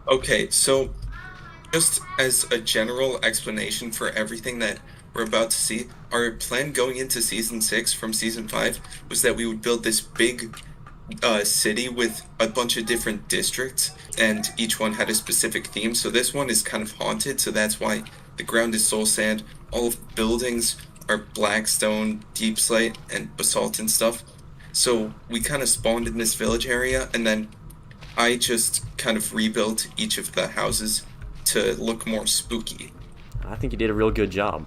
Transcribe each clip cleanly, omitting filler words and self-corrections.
Okay, so just as a general explanation for everything that we're about to see, our plan going into season 6 from season 5 was that we would build this big city with a bunch of different districts, and each one had a specific theme. So this one is kind of haunted, so that's why the ground is soul sand. All of the buildings are black stone, deep slate, and basalt and stuff. So we kind of spawned in this village area, and then I just kind of rebuilt each of the houses to look more spooky. I think you did a real good job.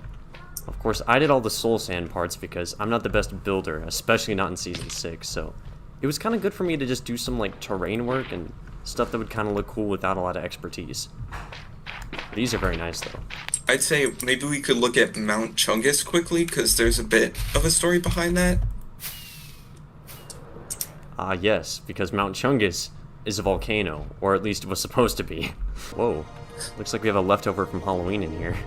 Of course, I did all the soul sand parts because I'm not the best builder, especially not in Season 6, so it was kind of good for me to just do some, like, terrain work and stuff that would kind of look cool without a lot of expertise. These are very nice, though. I'd say maybe we could look at Mount Chungus quickly, because there's a bit of a story behind that. Yes, because Mount Chungus is a volcano, or at least it was supposed to be. Whoa, looks like we have a leftover from Halloween in here.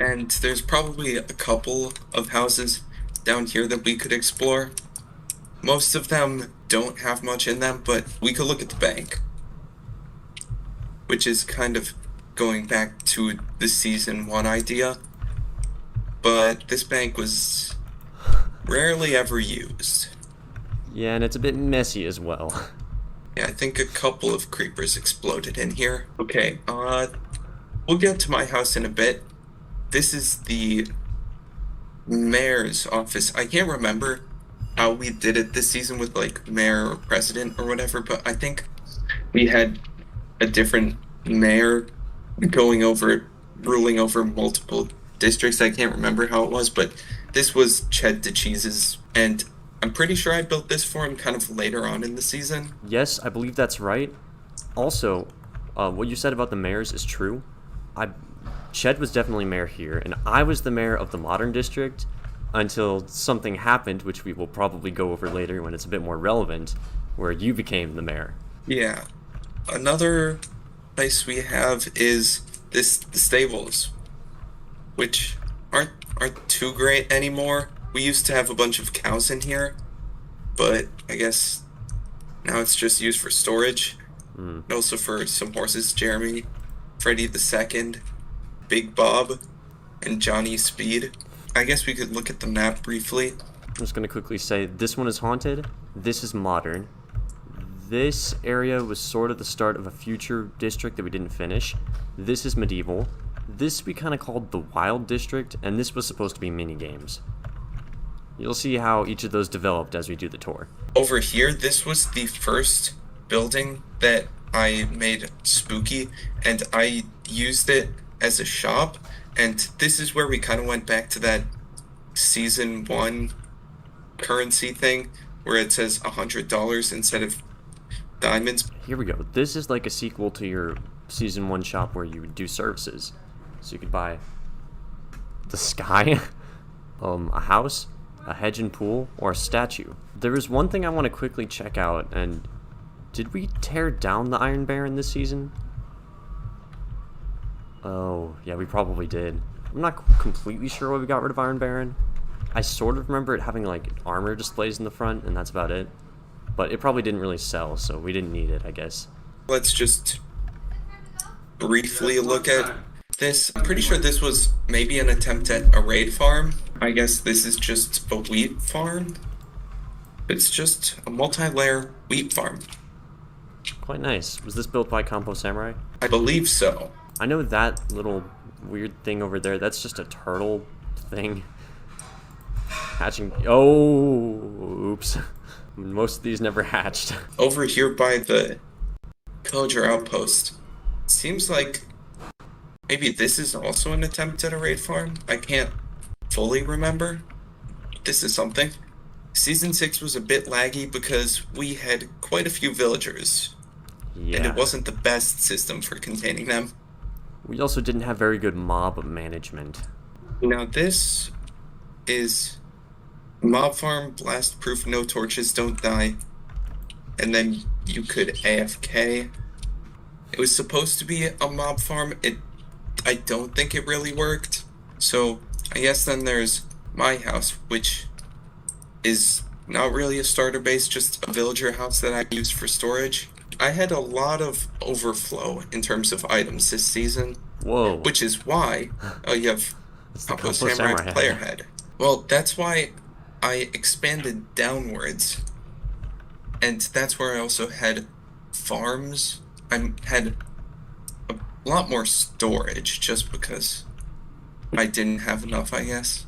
And there's probably a couple of houses down here that we could explore. Most of them don't have much in them, but we could look at the bank, which is kind of going back to the season 1 idea. But this bank was rarely ever used. Yeah, and it's a bit messy as well. Yeah, I think a couple of creepers exploded in here. Okay, we'll get to my house in a bit. This is the mayor's office. I can't remember how we did it this season with, like, mayor or president or whatever, but I think we had a different mayor ruling over multiple districts. I can't remember how it was, but this was ChubboCheeks', and I'm pretty sure I built this for him kind of later on in the season. Yes, I believe that's right. Also, what you said about the mayors is true. Ched was definitely mayor here, and I was the mayor of the modern district until something happened, which we will probably go over later when it's a bit more relevant, where you became the mayor. Yeah. Another place we have is the stables, which aren't too great anymore. We used to have a bunch of cows in here, but I guess now it's just used for storage. And also for some horses, Jeremy, Freddy II, Big Bob, and Johnny Speed. I guess we could look at the map briefly. I'm just going to quickly say, this one is haunted, this is modern. This area was sort of the start of a future district that we didn't finish. This is medieval. This we kind of called the Wild District, and this was supposed to be mini-games. You'll see how each of those developed as we do the tour. Over here, this was the first building that I made spooky, and I used it as a shop, and this is where we kind of went back to that season 1 currency thing, where it says $100 instead of diamonds. Here we go. This is like a sequel to your season 1 shop where you would do services. So you could buy the sky, a house, a hedge and pool, or a statue. There is one thing I want to quickly check out, and did we tear down the Iron Baron this season? Oh, yeah, we probably did. I'm not completely sure why we got rid of Iron Baron. I sort of remember it having, like, armor displays in the front, and that's about it. But it probably didn't really sell, so we didn't need it, I guess. Let's just briefly look at this. I'm pretty sure this was maybe an attempt at a raid farm. I guess this is just a wheat farm. It's just a multi-layer wheat farm. Quite nice. Was this built by ComposAmurai? I believe so. I know that little weird thing over there, that's just a turtle thing. Hatching. Oh, oops. Most of these never hatched. Over here by the villager outpost, seems like maybe this is also an attempt at a raid farm. I can't fully remember. This is something. Season 6 was a bit laggy because we had quite a few villagers. Yeah. And it wasn't the best system for containing them. We also didn't have very good mob management. Now this is mob farm, blast proof, no torches, don't die. And then you could AFK. It was supposed to be a mob farm. I don't think it really worked. So I guess then there's my house, which is not really a starter base, just a villager house that I use for storage. I had a lot of overflow in terms of items this season, Whoa. which is why you have It's the ComposAmurai ComposAmurai player head. head. Well, that's why I expanded downwards, and that's where I also had farms. I had a lot more storage just because I didn't have enough, I guess.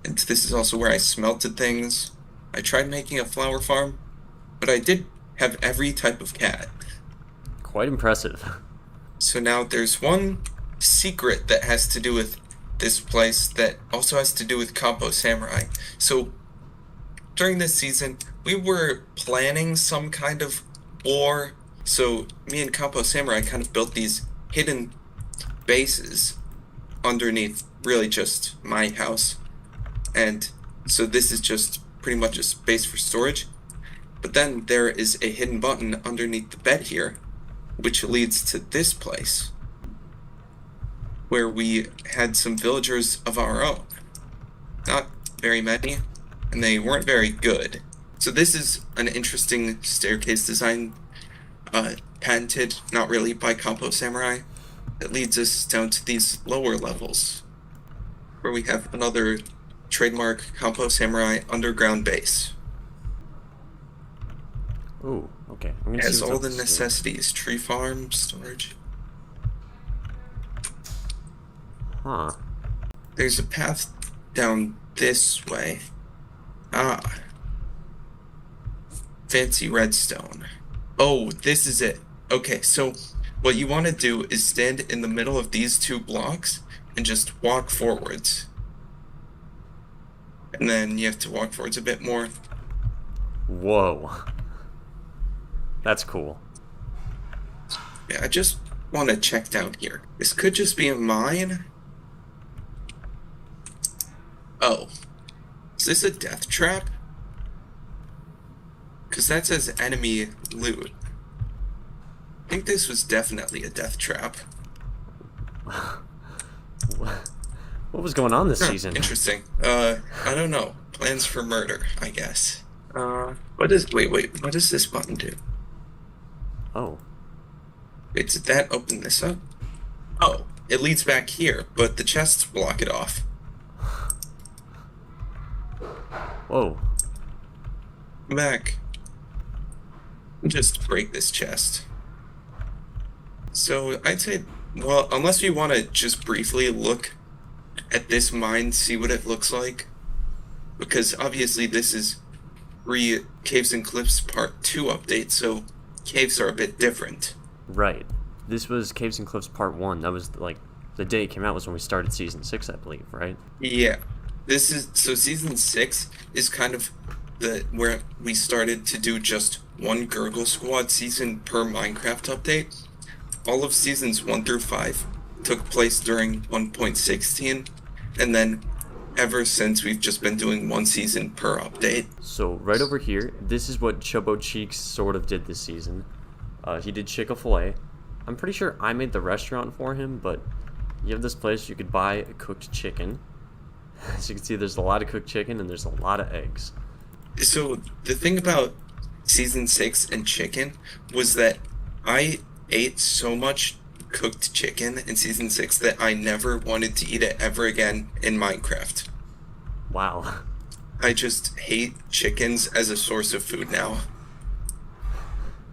And this is also where I smelted things. I tried making a flower farm, but I did have every type of cat. Quite impressive. So now there's one secret that has to do with this place that also has to do with ComposAmurai. So during this season, we were planning some kind of war. So me and ComposAmurai kind of built these hidden bases underneath really just my house. And so this is just pretty much a space for storage. But then there is a hidden button underneath the bed here, which leads to this place, where we had some villagers of our own. Not very many, and they weren't very good. So this is an interesting staircase design, patented, not really, by ComposAmurai, that leads us down to these lower levels, where we have another trademark ComposAmurai underground base. Ooh, okay. I'm gonna Has see what's all up the this necessities: tree farm, storage. Huh. There's a path down this way. Ah. Fancy redstone. Oh, this is it. Okay, so what you want to do is stand in the middle of these two blocks and just walk forwards. And then you have to walk forwards a bit more. Whoa. That's cool. Yeah, I just want to check down here. This could just be a mine. Oh. Is this a death trap? Because that says enemy loot. I think this was definitely a death trap. What was going on this season? Interesting. I don't know. Plans for murder, I guess. What does this button do? Oh. Wait, did that open this up? Oh, it leads back here, but the chests block it off. Whoa. Come back. Just break this chest. So I'd say, well, unless you want to just briefly look at this mine, see what it looks like, because obviously this is Caves and Cliffs Part 2 update, so caves are a bit different. Right. This was Caves and Cliffs Part 1. That was, like, the day it came out was when we started Season 6, I believe, right? Yeah. So Season 6 is kind of where we started to do just one Gurgle Squad season per Minecraft update. All of Seasons 1 through 5 took place during 1.16, and then ever since we've just been doing one season per update. So right over here, this is what ChubboCheeks sort of did this season. He did Chick-fil-A. I'm pretty sure I made the restaurant for him, but you have this place you could buy a cooked chicken. As you can see, there's a lot of cooked chicken and there's a lot of eggs. So the thing about Season 6 and chicken was that I ate so much cooked chicken in Season 6 that I never wanted to eat it ever again in Minecraft. Wow. I just hate chickens as a source of food now.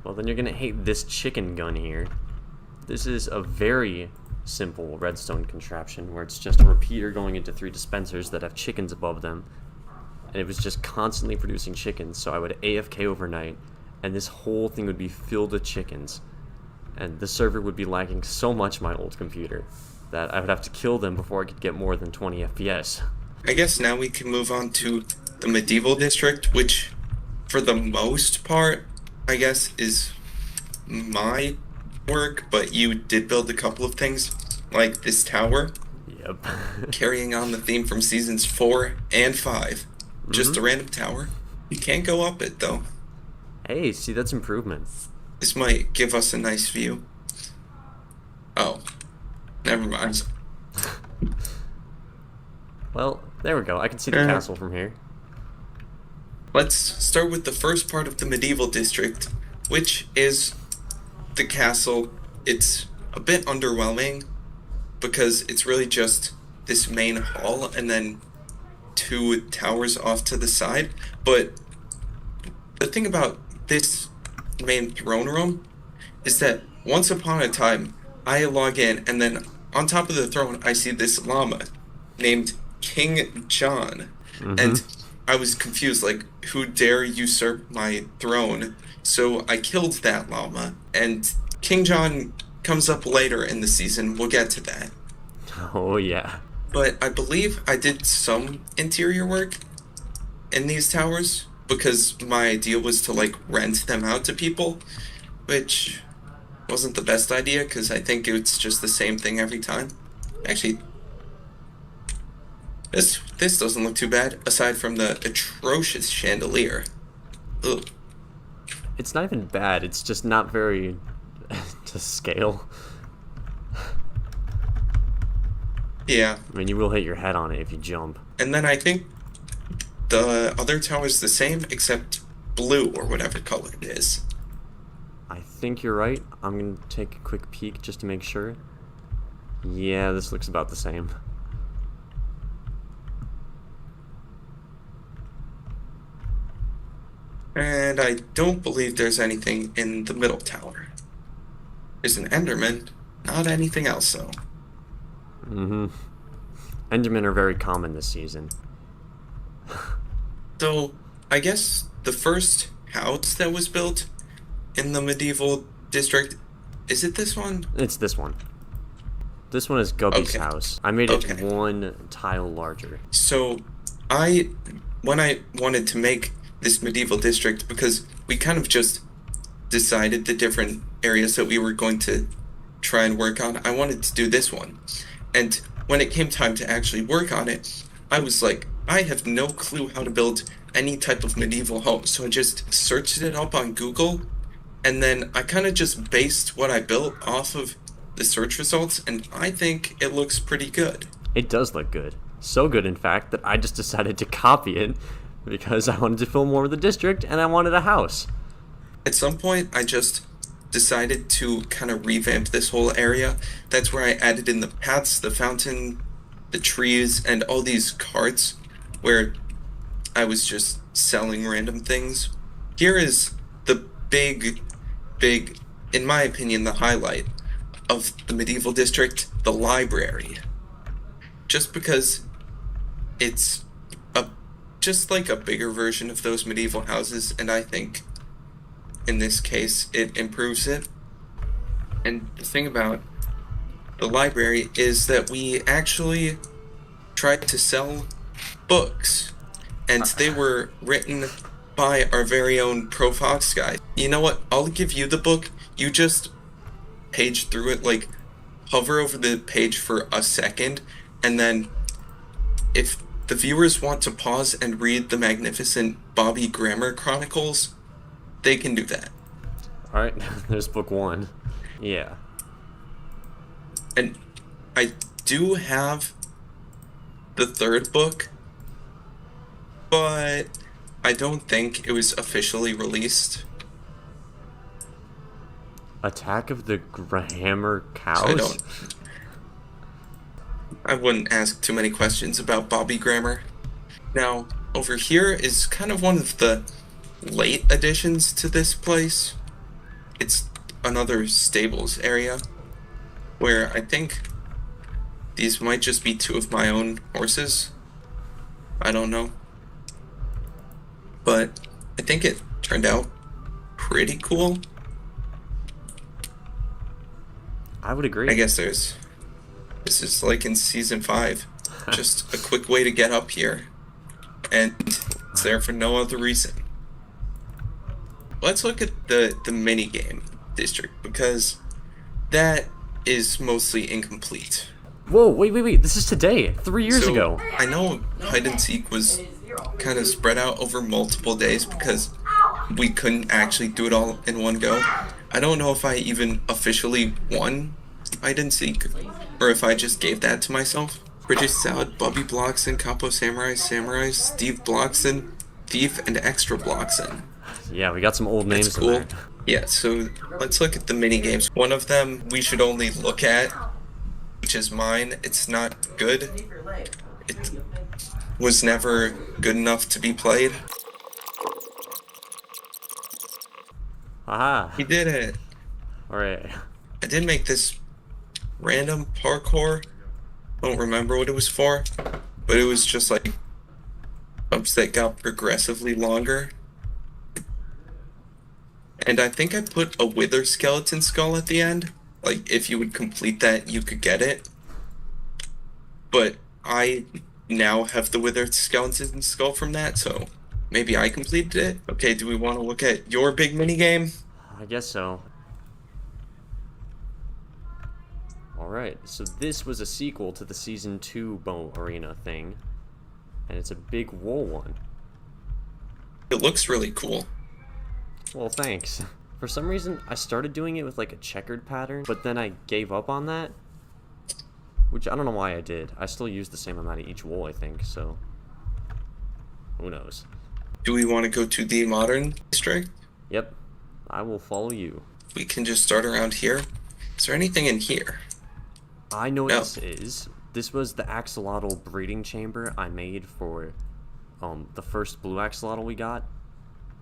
Well, then you're gonna hate this chicken gun here. This is a very simple redstone contraption where it's just a repeater going into 3 dispensers that have chickens above them. And it was just constantly producing chickens, so I would AFK overnight, and this whole thing would be filled with chickens. And the server would be lagging so much my old computer that I would have to kill them before I could get more than 20 FPS. I guess now we can move on to the medieval district, which, for the most part, I guess, is my work, but you did build a couple of things, like this tower. Yep. Carrying on the theme from Seasons 4 and 5. Just a random tower. You can't go up it, though. Hey, see, that's improvement. This might give us a nice view. Oh. Never mind. Well, there we go. I can see the castle from here. Let's start with the first part of the medieval district, which is the castle, it's a bit underwhelming because it's really just this main hall and then 2 towers off to the side. But the thing about this main throne room is that once upon a time, I log in and then on top of the throne, I see this llama named King John. And I was confused, like, who dare usurp my throne? So I killed that llama, and King John comes up later in the season. We'll get to that. Oh, yeah. But I believe I did some interior work in these towers because my idea was to, like, rent them out to people, which wasn't the best idea because I think it's just the same thing every time. Actually, this doesn't look too bad, aside from the atrocious chandelier. Ugh. It's not even bad, it's just not very to scale. Yeah. I mean, you will hit your head on it if you jump. And then I think the other tower's the same, except blue, or whatever color it is. I think you're right. I'm gonna take a quick peek just to make sure. Yeah, this looks about the same. And I don't believe there's anything in the middle tower. There's an Enderman, not anything else, though. Endermen are very common this season. So, I guess the first house that was built in the medieval district, is it this one? It's this one. This one is Gubby's Okay. house. I made it Okay. 1 tile larger. So, when I wanted to make this medieval district, because we kind of just decided the different areas that we were going to try and work on, I wanted to do this one. And when it came time to actually work on it, I was like, I have no clue how to build any type of medieval home. So I just searched it up on Google, and then I kind of just based what I built off of the search results, and I think it looks pretty good. It does look good. So good, in fact, that I just decided to copy it because I wanted to film more of the district and I wanted a house. At some point, I just decided to kind of revamp this whole area. That's where I added in the paths, the fountain, the trees, and all these carts where I was just selling random things. Here is the big, in my opinion, the highlight of the medieval district, the library. Just because it's just like a bigger version of those medieval houses, and I think in this case it improves it. And the thing about the library is that we actually tried to sell books, and they were written by our very own Pro Fox guy. You know what? I'll give you the book. You just page through it, like hover over the page for a second, and then if the viewers want to pause and read the magnificent Bobby Grammar Chronicles, they can do that. Alright, there's book 1. Yeah. And I do have the 3rd book, but I don't think it was officially released. Attack of the Grammar Cows? So I wouldn't ask too many questions about Bobby Grammar. Now, over here is kind of one of the late additions to this place. It's another stables area where I think these might just be 2 of my own horses. I don't know. But I think it turned out pretty cool. I would agree. I guess this is like in season 5, just a quick way to get up here, and it's there for no other reason. Let's look at the mini game district, because that is mostly incomplete. Whoa, wait, this is today, 3 years So, ago. I know hide and seek was kind of spread out over multiple days because we couldn't actually do it all in one go. I don't know if I even officially won hide and seek, or if I just gave that to myself. BritishSalad, Bobby Blockson, ComposAmurai, Samurai, Steve Blockson, Thief, and Extra Blockson. Yeah, we got some old names That's in cool. there. Yeah, so let's look at the mini games. One of them we should only look at, which is mine. It's not good. It was never good enough to be played. Haha. He did it. Alright. I did make this random parkour. I don't remember what it was for, but it was just like bumps that got progressively longer. And I think I put a wither skeleton skull at the end. Like, if you would complete that, you could get it. But I now have the wither skeleton skull from that, so maybe I completed it. Okay, do we want to look at your big minigame? I guess so. Alright, so this was a sequel to the Season 2 Bow Arena thing. And it's a big wool one. It looks really cool. Well, thanks. For some reason, I started doing it with like a checkered pattern, but then I gave up on that. Which I don't know why I did. I still use the same amount of each wool, I think, so who knows. Do we want to go to the modern district? Yep, I will follow you. We can just start around here. Is there anything in here? I know what No. this is. This was the axolotl breeding chamber I made for the first blue axolotl we got.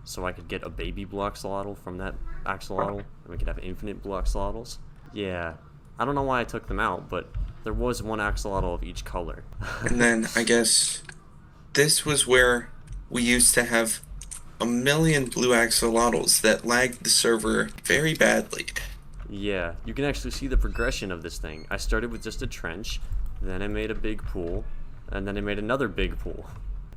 So I could get a baby blue axolotl from that axolotl, and we could have infinite blue axolotls. Yeah, I don't know why I took them out, but there was one axolotl of each color. And then I guess this was where we used to have a million blue axolotls that lagged the server very badly. Yeah, you can actually see the progression of this thing. I started with just a trench, then I made a big pool, and then I made another big pool.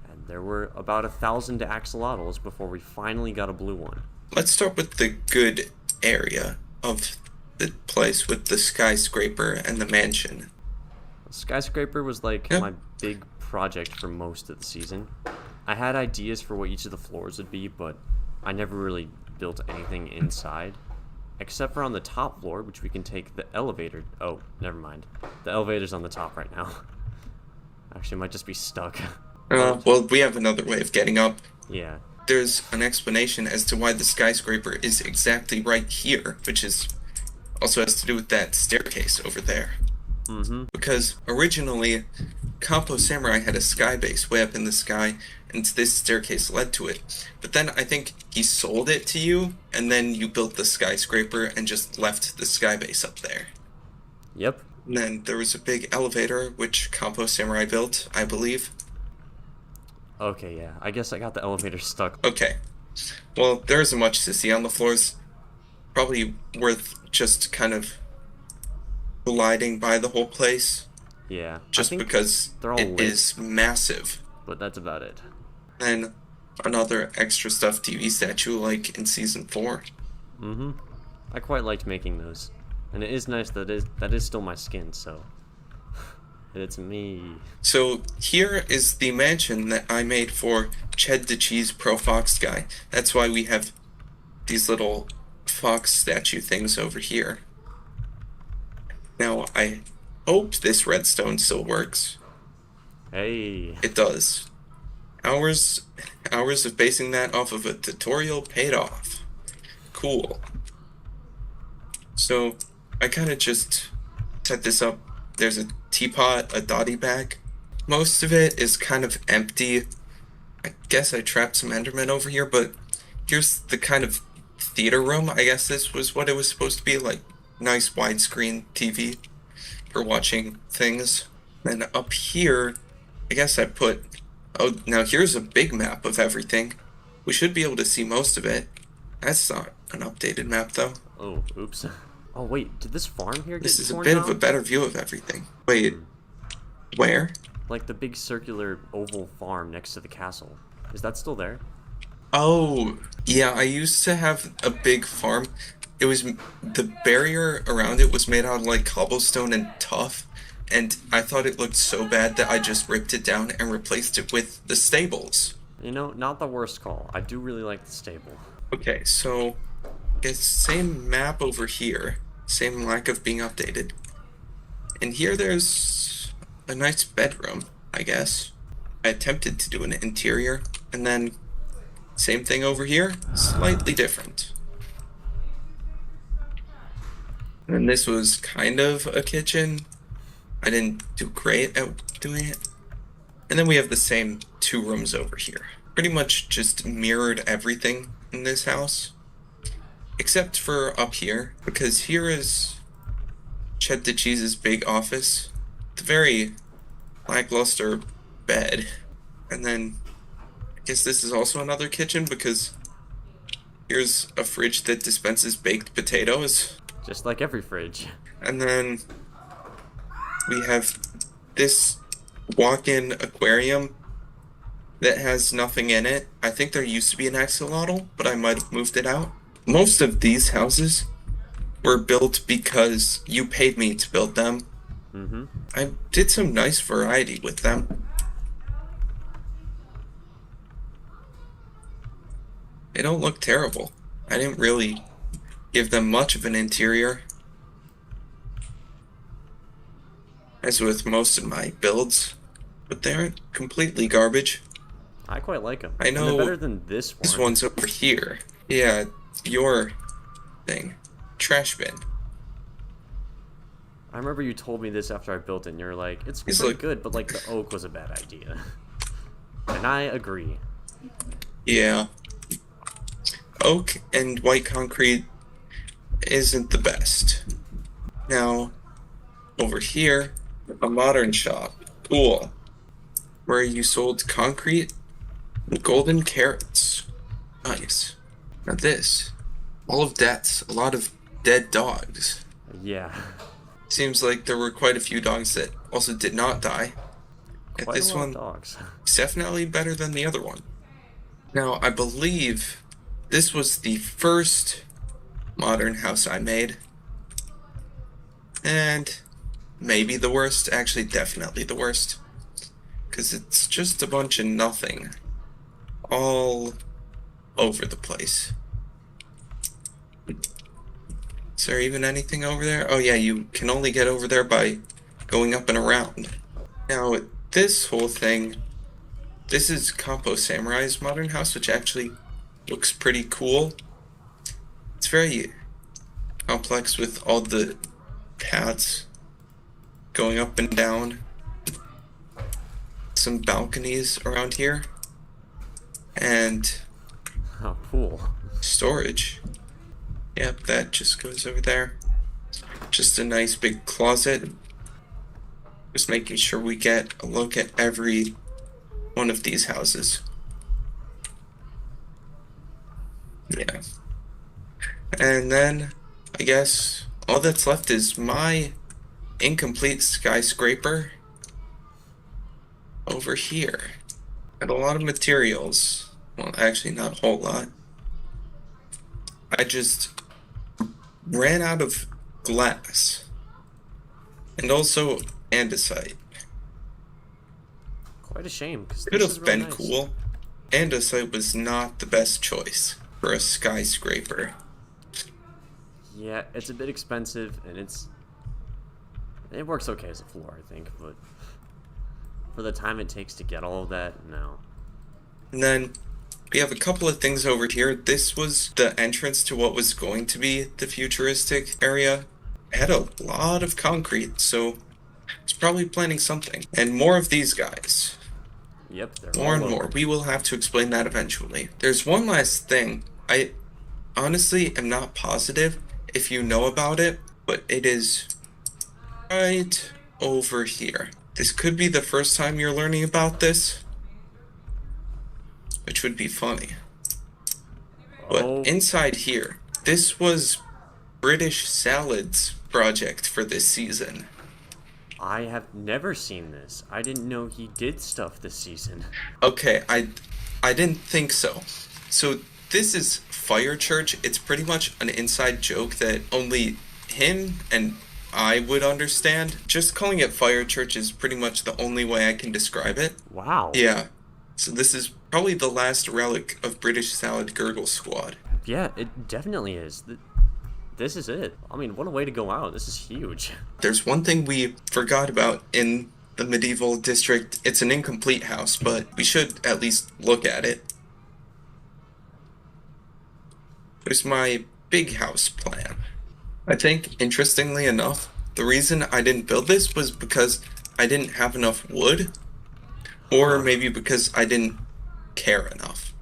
And there were about 1,000 axolotls before we finally got a blue one. Let's start with the good area of the place with the skyscraper and the mansion. Skyscraper was like Yeah. my big project for most of the season. I had ideas for what each of the floors would be, but I never really built anything inside. Except for on the top floor, which we can take the elevator. Oh, never mind. The elevator's on the top right now. Actually, it might just be stuck. Well, we have another way of getting up. Yeah. There's an explanation as to why the skyscraper is exactly right here, which is also has to do with that staircase over there. Mm-hmm. Because originally, ComposAmurai had a sky base way up in the sky, and this staircase led to it. But then I think he sold it to you, and then you built the skyscraper and just left the sky base up there. Yep. And then there was a big elevator, which ComposAmurai built, I believe. Okay, yeah. I guess I got the elevator stuck. Okay. Well, there isn't much to see on the floors. Probably worth just kind of gliding by the whole place. Yeah. Just because they're all it lit. is massive. But that's about it. And another extra stuffed TV statue like in Season 4. Mm-hmm. I quite liked making those. And it is nice that is still my skin, so... It's me. So here is the mansion that I made for Ched the Cheese Pro Fox guy. That's why we have these little fox statue things over here. Now, I hope this redstone still works. Hey. It does. Hours of basing that off of a tutorial paid off. Cool. So, I kind of just set this up. There's a teapot, a dotty bag. Most of it is kind of empty. I guess I trapped some endermen over here, but here's the kind of theater room. I guess this was what it was supposed to be, like nice widescreen TV for watching things. Then up here, I guess I put... Oh, now here's a big map of everything. We should be able to see most of it. That's not an updated map, though. Oh, oops. Oh, wait, did this farm here get This is a torn bit down? of a better view of everything. Wait, where? Like the big circular oval farm next to the castle. Is that still there? Oh, yeah, I used to have a big farm. It was... The barrier around it was made out of, like, cobblestone and tuff. And I thought it looked so bad that I just ripped it down and replaced it with the stables. You know, not the worst call. I do really like the stable. Okay, so... It's same map over here. Same lack of being updated. And here there's a nice bedroom, I guess. I attempted to do an interior, and then same thing over here, slightly different. And this was kind of a kitchen. I didn't do great at doing it. And then we have the same 2 rooms over here. Pretty much just mirrored everything in this house. Except for up here, because here is ChubboCheeks' big office. It's a very lackluster bed. And then I guess this is also another kitchen because here's a fridge that dispenses baked potatoes. Just like every fridge. And then we have this walk-in aquarium that has nothing in it. I think there used to be an axolotl, but I might have moved it out. Most of these houses were built because you paid me to build them. Mm-hmm. I did some nice variety with them. They don't look terrible. I didn't really give them much of an interior. As with most of my builds, but they aren't completely garbage. I quite like them. I know. And they're better than this one. This one's over here. Yeah, your thing. Trash bin. I remember you told me this after I built it, and you're like, it's pretty good, but like the oak was a bad idea. And I agree. Yeah. Oak and white concrete isn't the best. Now, over here, a modern shop. Cool. Where you sold concrete and golden carrots. Nice. Now this. All of deaths. A lot of dead dogs. Yeah. Seems like there were quite a few dogs that also did not die. Quite This a lot one of dogs. is definitely better than the other one. Now, I believe this was the first modern house I made. And maybe the worst. Actually, definitely the worst. Because it's just a bunch of nothing. All over the place. Is there even anything over there? Oh yeah, you can only get over there by going up and around. Now, this whole thing, this is ComposAmurai's modern house, which actually looks pretty cool. It's very complex with all the paths going up and down. Some balconies around here. And Oh, cool. storage. Yep, that just goes over there. Just a nice big closet. Just making sure we get a look at every one of these houses. Yeah. And then, I guess, all that's left is my incomplete skyscraper over here. Got a lot of materials. Well, actually, not a whole lot. I just ran out of glass. And also andesite. Quite a shame. Could have been cool. Andesite was not the best choice for a skyscraper. Yeah, it's a bit expensive, and it works okay as a floor, I think, but for the time it takes to get all of that, no. And then we have a couple of things over here. This was the entrance to what was going to be the futuristic area. It had a lot of concrete, so it's probably planning something. And more of these guys. Yep, they're More all and more. over. We will have to explain that eventually. There's one last thing. I honestly am not positive if you know about it, but it is right over here. This could be the first time you're learning about this, which would be funny. But Oh. inside here, this was BritishSalad's project for this season. I have never seen this. I didn't know he did stuff this season. Okay, I didn't think so. So this is Fire Church. It's pretty much an inside joke that only him and I would understand. Just calling it Fire Church is pretty much the only way I can describe it. Wow. Yeah. So this is probably the last relic of BritishSalad Gurgle Squad. Yeah, it definitely is. This is it. I mean, what a way to go out. This is huge. There's one thing we forgot about in the medieval district. It's an incomplete house, but we should at least look at it. There's my big house plan. I think, interestingly enough, the reason I didn't build this was because I didn't have enough wood, or Huh. maybe because I didn't care enough.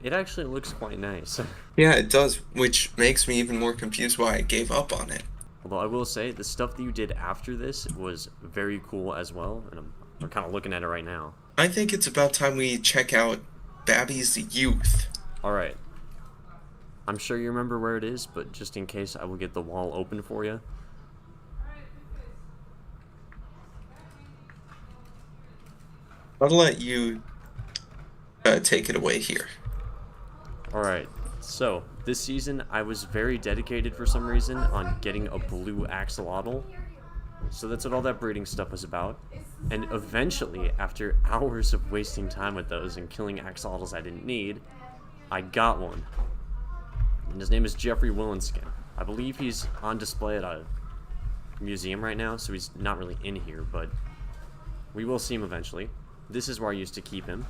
It actually looks quite nice. Yeah, it does, which makes me even more confused why I gave up on it. Although I will say, the stuff that you did after this was very cool as well, and we're kind of looking at it right now. I think it's about time we check out Babby's youth. Alright, I'm sure you remember where it is, but just in case, I will get the wall open for you. I'll let you take it away here. Alright, so this season I was very dedicated for some reason on getting a blue axolotl. So that's what all that breeding stuff was about. And eventually, after hours of wasting time with those and killing axolotls I didn't need, I got one. And his name is Jeffrey Willenskin. I believe he's on display at a museum right now, so he's not really in here, but we will see him eventually. This is where I used to keep him.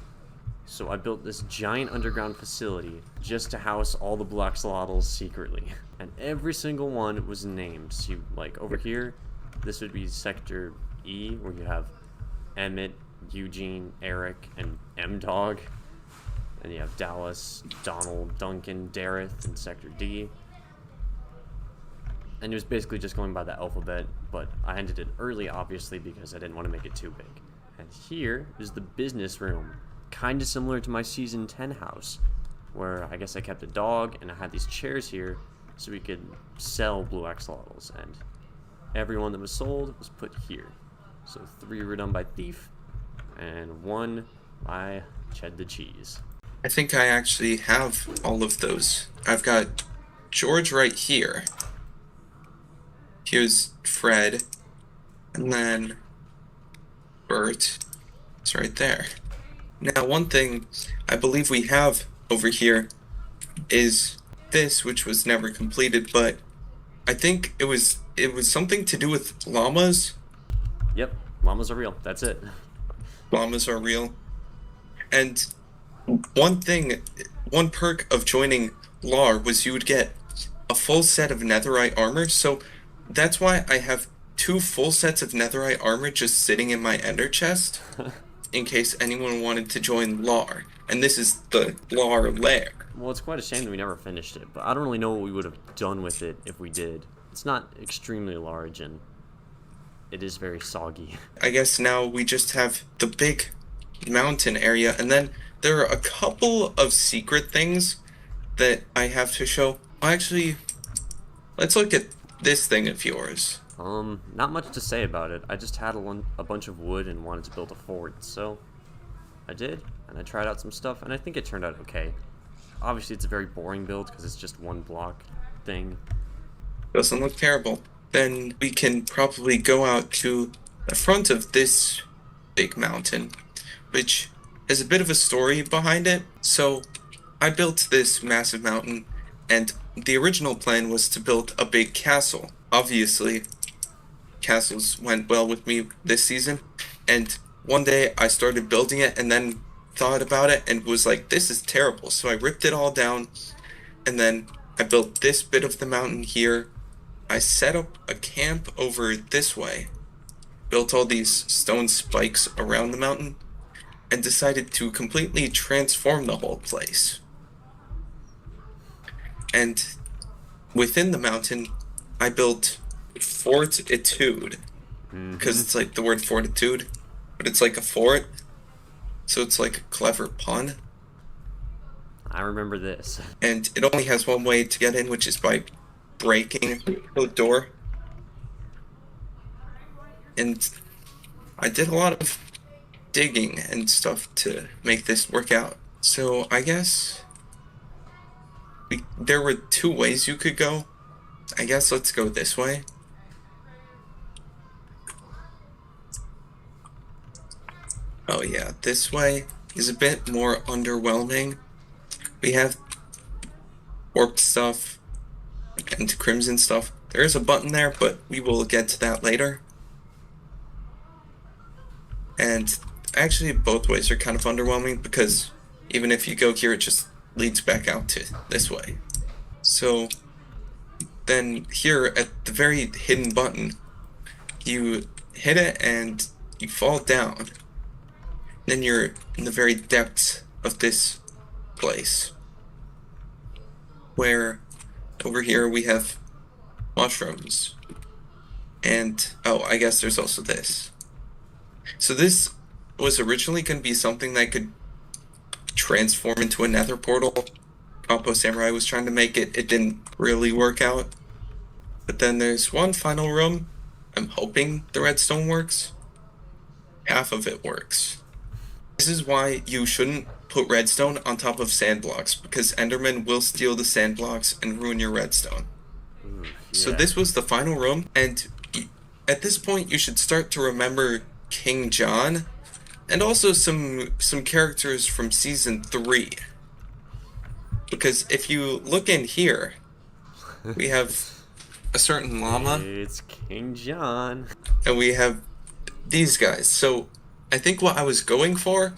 So I built this giant underground facility just to house all the blue axolotls secretly. And every single one was named. So you, like over here, this would be Sector E, where you have Emmett, Eugene, Eric, and M-Dog. And you have Dallas, Donald, Duncan, Dareth in Sector D. And it was basically just going by the alphabet, but I ended it early, obviously, because I didn't want to make it too big. And here is the business room, kind of similar to my Season 10 house, where I guess I kept a dog, and I had these chairs here so we could sell blue axolotls, and everyone that was sold was put here. So 3 were done by Thief, and 1 by Ched the Cheese. I think I actually have all of those. I've got George right here. Here's Fred, and then Bert is right there. Now, one thing I believe we have over here is this, which was never completed, but I think it was something to do with llamas. Yep, llamas are real. That's it. Llamas are real. And one perk of joining LAR was you would get a full set of netherite armor, so that's why I have 2 full sets of netherite armor just sitting in my ender chest, in case anyone wanted to join LAR. And this is the LAR lair. Well, it's quite a shame that we never finished it, but I don't really know what we would have done with it if we did. It's not extremely large, and it is very soggy. I guess now we just have the big mountain area, and then there are a couple of secret things that I have to show. Actually, let's look at this thing of yours. Not much to say about it. I just had a bunch of wood and wanted to build a fort, so I did, and I tried out some stuff, and I think it turned out okay. Obviously, it's a very boring build because it's just 1 block thing. Doesn't look terrible. Then we can probably go out to the front of this big mountain, which has a bit of a story behind it. So I built this massive mountain, and the original plan was to build a big castle. Obviously, castles went well with me this season, and one day I started building it and then thought about it and was like, this is terrible. So I ripped it all down, and then I built this bit of the mountain here. I set up a camp over this way, built all these stone spikes around the mountain, and decided to completely transform the whole place. And within the mountain, I built Fortitude, because it's like the word fortitude, but it's like a fort, so it's like a clever pun. I remember this. And it only has one way to get in, which is by breaking the door. And I did a lot of digging and stuff to make this work out. So I guess there were 2 ways you could go. I guess let's go this way. Oh yeah, this way is a bit more underwhelming. We have warped stuff and crimson stuff. There is a button there, but we will get to that later. And actually both ways are kind of underwhelming, because even if you go here, it just leads back out to this way. So Then here at the very hidden button, you hit it and you fall down. Then you're in the very depths of this place, where over here we have mushrooms. And, oh, I guess there's also this. So this was originally going to be something that could transform into a nether portal. ComposAmurai was trying to make it. It didn't really work out. But then there's one final room. I'm hoping the redstone works. Half of it works. This is why you shouldn't put redstone on top of sand blocks, because Enderman will steal the sand blocks and ruin your redstone. Ooh, So yeah. this was the final room, and at this point you should start to remember King John, and also some characters from Season 3. Because if you look in here, we have a certain llama, It's King John. and we have these guys. So I think what I was going for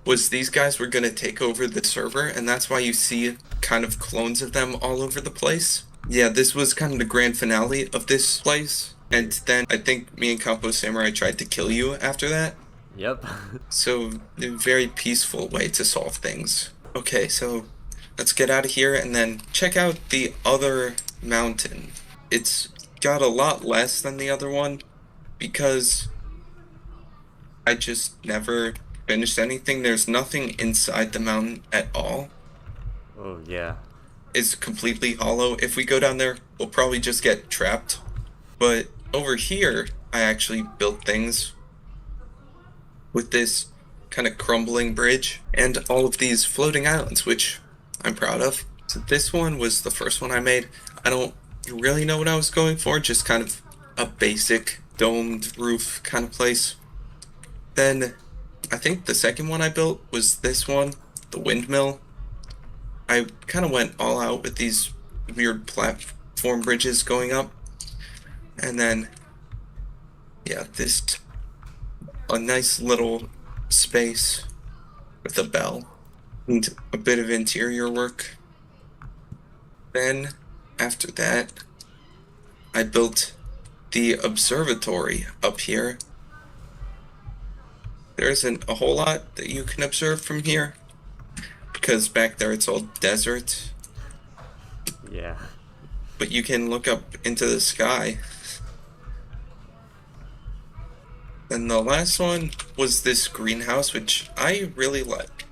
was these guys were going to take over the server, and that's why you see kind of clones of them all over the place. Yeah, this was kind of the grand finale of this place, and then I think me and ComposAmurai tried to kill you after that. Yep. So, a very peaceful way to solve things. Okay, so let's get out of here and then check out the other mountain. It's got a lot less than the other one because I just never finished anything. There's nothing inside the mountain at all. Oh, yeah. It's completely hollow. If we go down there, we'll probably just get trapped. But over here, I actually built things with this kind of crumbling bridge and all of these floating islands, which I'm proud of. So this one was the first one I made. I don't really know what I was going for, just kind of a basic domed roof kind of place. Then I think the second one I built was this one, the windmill. I kind of went all out with these weird platform bridges going up. And then, yeah, a nice little space with a bell and a bit of interior work. Then, after that, I built the observatory up here. There isn't a whole lot that you can observe from here, because back there it's all desert, Yeah. but you can look up into the sky. Then the last one was this greenhouse, which I really like.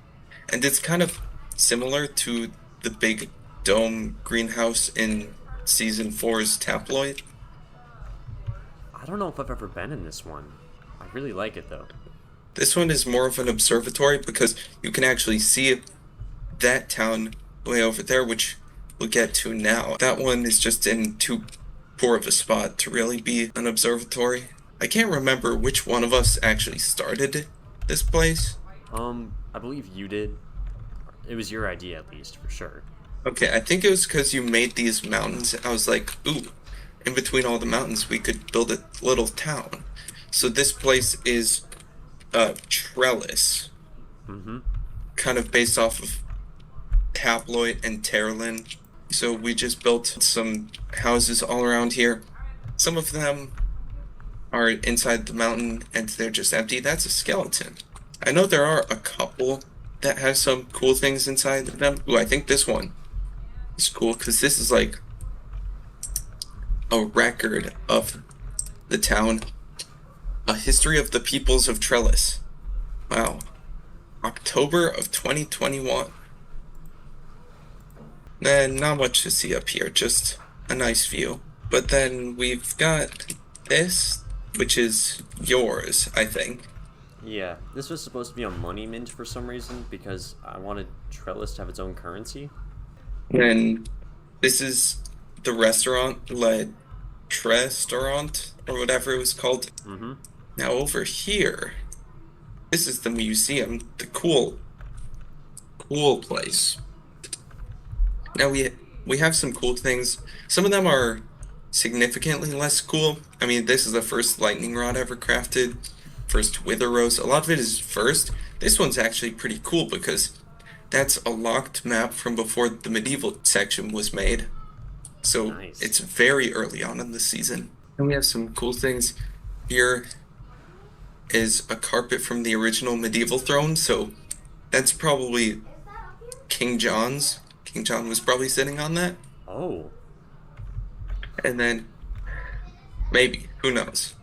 And it's kind of similar to the big dome greenhouse in Season 4's Tabloid. I don't know if I've ever been in this one. I really like it, though. This one is more of an observatory because you can actually see that town way over there, which we'll get to now. That one is just in too poor of a spot to really be an observatory. I can't remember which one of us actually started this place. I believe you did. It was your idea, at least, for sure. Okay, I think it was because you made these mountains. I was like, ooh, in between all the mountains, we could build a little town. So this place is Trellis, kind of based off of Tabloid and Terralin. So we just built some houses all around here. Some of them are inside the mountain and they're just empty. That's a skeleton. I know there are a couple that have some cool things inside of them. Ooh, I think this one is cool because this is like a record of the town. A history of the peoples of Trellis. Wow. October of 2021. Then not much to see up here, just a nice view. But then we've got this, which is yours, I think. Yeah, this was supposed to be a money mint for some reason because I wanted Trellis to have its own currency. And this is the restaurant, Le Restaurant, or whatever it was called. Now over here, this is the museum, the cool place. Now we have some cool things. Some of them are significantly less cool. I mean, this is the first lightning rod ever crafted, first wither rose. A lot of it is first. This one's actually pretty cool because that's a locked map from before the medieval section was made. So Nice. it's very early on in the season. And we have some cool things. Here is a carpet from the original medieval throne, so that's probably King John's. King John was probably sitting on that. Oh. And then, maybe, who knows?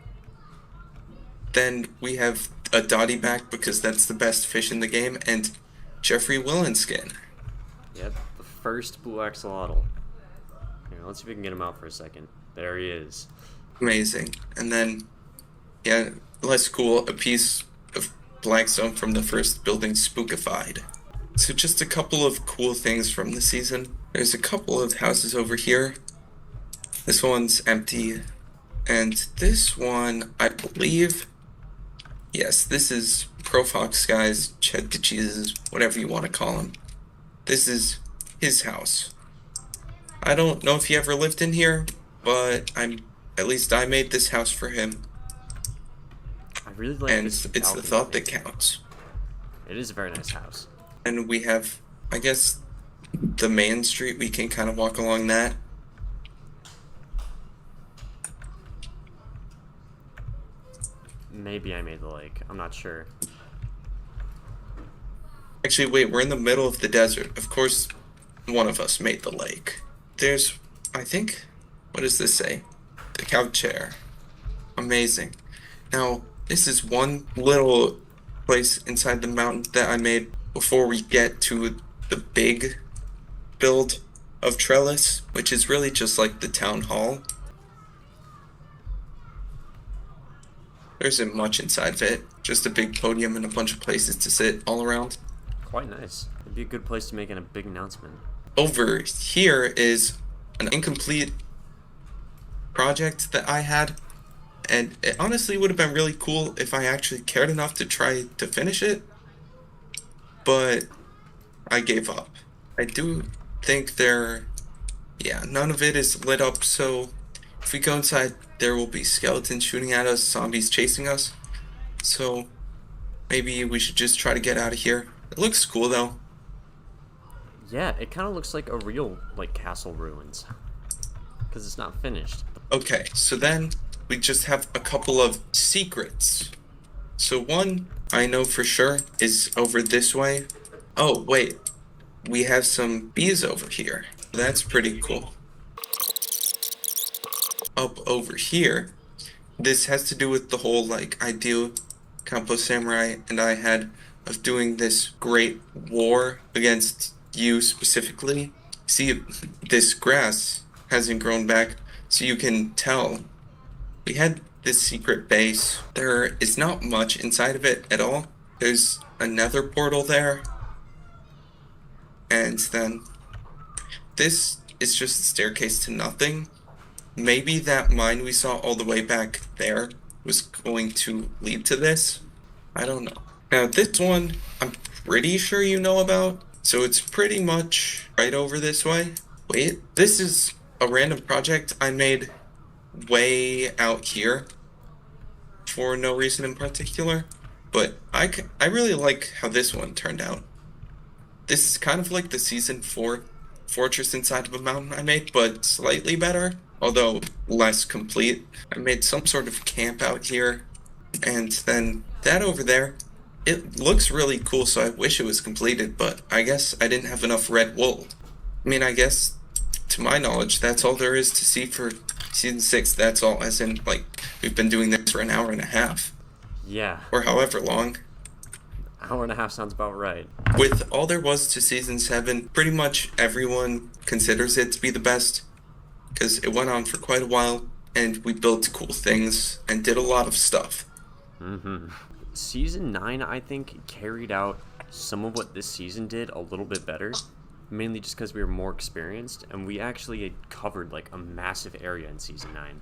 Then we have a Dottie back because that's the best fish in the game, and Jeffrey Willen skin. Yep, the first blue axolotl. Here, let's see if we can get him out for a second. There he is. Amazing. And then, yeah, less cool, a piece of Blackstone from the first building spookified. So just a couple of cool things from the season. There's a couple of houses over here. This one's empty. And this one, I believe, yes, this is Profox Guy's, ChubboCheeks, whatever you want to call him. This is his house. I don't know if he ever lived in here, but at least I made this house for him. I really like And this it's the balcony thought thing. that counts. It is a very nice house. And we have, I guess, the main street. We can kind of walk along that. Maybe I made the lake. I'm not sure. Actually, wait, we're in the middle of the desert. Of course, one of us made the lake. There's, I think, what does this say? The couch chair. Amazing. Now, this is one little place inside the mountain that I made before we get to the big build of Trellis, which is really just like the town hall. There isn't much inside of it, just a big podium and a bunch of places to sit all around. Quite nice. It'd be a good place to make a big announcement. Over here is an incomplete project that I had, and it honestly would have been really cool if I actually cared enough to try to finish it, but I gave up. I do think none of it is lit up, so if we go inside, there will be skeletons shooting at us, zombies chasing us, so maybe we should just try to get out of here. It looks cool though. Yeah, it kind of looks like a real, castle ruins. Because it's not finished. Okay, so then we just have a couple of secrets. So one, I know for sure, is over this way. Oh, wait. We have some bees over here. That's pretty cool. Up over here, this has to do with the whole, idea ComposAmurai and I had of doing this great war against you specifically. See, this grass hasn't grown back, so you can tell. We had this secret base. There is not much inside of it at all. There's another portal there. And then this is just a staircase to nothing. Maybe that mine we saw all the way back there was going to lead to this. I don't know. Now this one, I'm pretty sure you know about. So it's pretty much right over this way. Wait, this is a random project I made way out here for no reason in particular. But I really like how this one turned out. This is kind of like the Season 4 fortress inside of a mountain I made, but slightly better, although less complete. I made some sort of camp out here, and then that over there, it looks really cool, so I wish it was completed, but I guess I didn't have enough red wool. I mean, I guess, to my knowledge, that's all there is to see for Season 6. That's all, as in, we've been doing this for an hour and a half. Yeah. Or however long. Hour and a half sounds about right. With all there was to Season 7, pretty much everyone considers it to be the best, because it went on for quite a while, and we built cool things, and did a lot of stuff. Mm-hmm. Season 9, I think, carried out some of what this season did a little bit better, mainly just because we were more experienced, and we actually covered, a massive area in Season 9.